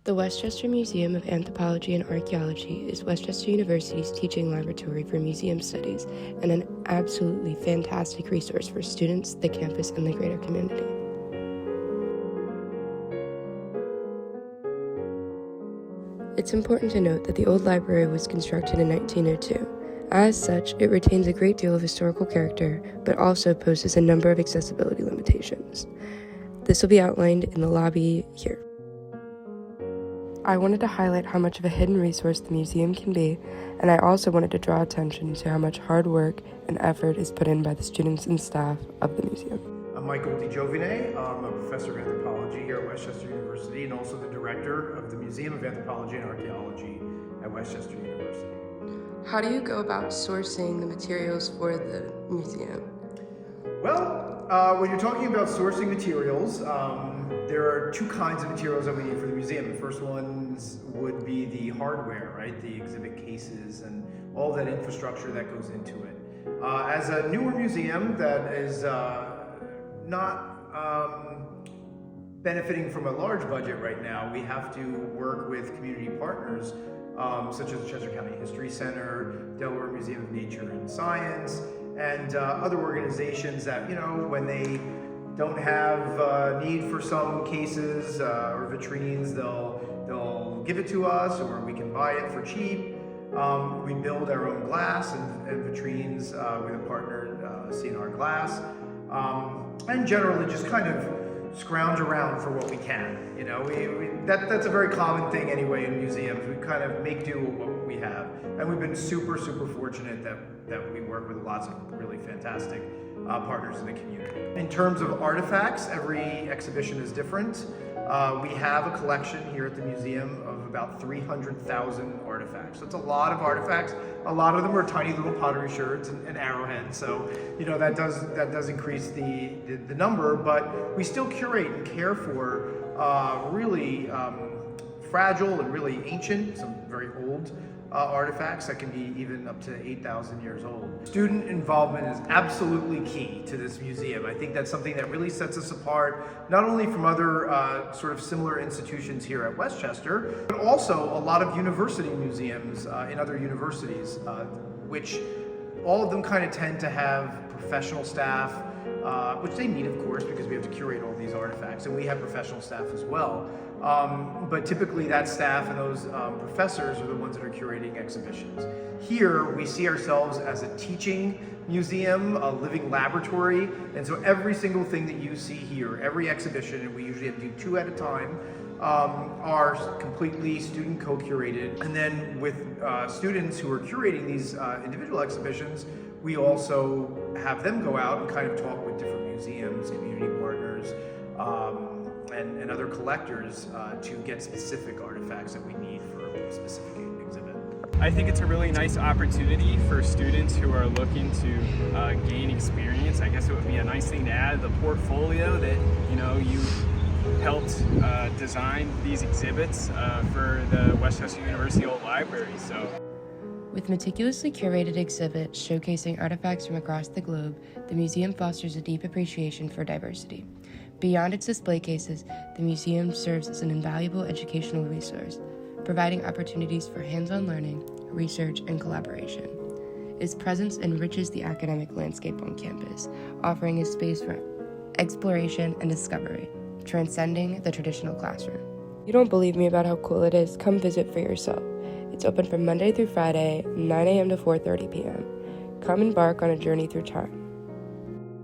The Westchester Museum of Anthropology and Archeology is Westchester University's teaching laboratory for museum studies and an absolutely fantastic resource for students, the campus, and the greater community. It's important to note that the old library was constructed in 1902. As such, it retains a great deal of historical character, but also poses a number of accessibility limitations. This will be outlined in the lobby here. I wanted to highlight how much of a hidden resource the museum can be, and I also wanted to draw attention to how much hard work and effort is put in by the students and staff of the museum. I'm Michael DiGiovine. I'm a professor of anthropology here at Westchester University and also the director of the Museum of Anthropology and Archaeology at Westchester University. How do you go about sourcing the materials for the museum? Well, when you're talking about sourcing materials, there are two kinds of materials that we need for the museum. The first ones would be the hardware, right? The exhibit cases and all that infrastructure that goes into it. As a newer museum that is not benefiting from a large budget right now, we have to work with community partners such as the Chester County History Center, Delaware Museum of Nature and Science, and other organizations that, you know, when they don't have need for some cases or vitrines, they'll give it to us, or we can buy it for cheap. We build our own glass and vitrines with a partner, CNR Glass, and generally just kind of scrounge around for what we can. You know, that's a very common thing anyway in museums. We kind of make do with what we have, and we've been super fortunate that we work with lots of really fantastic partners in the community. In terms of artifacts, every exhibition is different. We have a collection here at the museum of about 300,000 artifacts. That's a lot of artifacts. A lot of them are tiny little pottery sherds and arrowheads. So, you know, that does increase the number, but we still curate and care for really fragile and really ancient, some very old artifacts that can be even up to 8,000 years old. Student involvement is absolutely key to this museum. I think that's something that really sets us apart, not only from other sort of similar institutions here at Westchester, but also a lot of university museums in other universities, which all of them kind of tend to have professional staff, which they need, of course, because we have to curate all these artifacts, and we have professional staff as well. But typically that staff and those professors are the ones that are curating exhibitions. Here, we see ourselves as a teaching museum, a living laboratory, and so every single thing that you see here, every exhibition, and we usually have to do 2 at a time, are completely student co-curated. And then with students who are curating these individual exhibitions, we also have them go out and kind of talk with different museums, community partners, and other collectors to get specific artifacts that we need for a specific exhibit. I think it's a really nice opportunity for students who are looking to gain experience. I guess it would be a nice thing to add to the portfolio that, you know, you helped design these exhibits for the Westchester University Old Library. So, with meticulously curated exhibits showcasing artifacts from across the globe, the museum fosters a deep appreciation for diversity. Beyond its display cases, the museum serves as an invaluable educational resource, providing opportunities for hands-on learning, research, and collaboration. Its presence enriches the academic landscape on campus, offering a space for exploration and discovery, transcending the traditional classroom. If you don't believe me about how cool it is, come visit for yourself. It's open from Monday through Friday, 9 a.m. to 4:30 p.m. Come embark on a journey through time.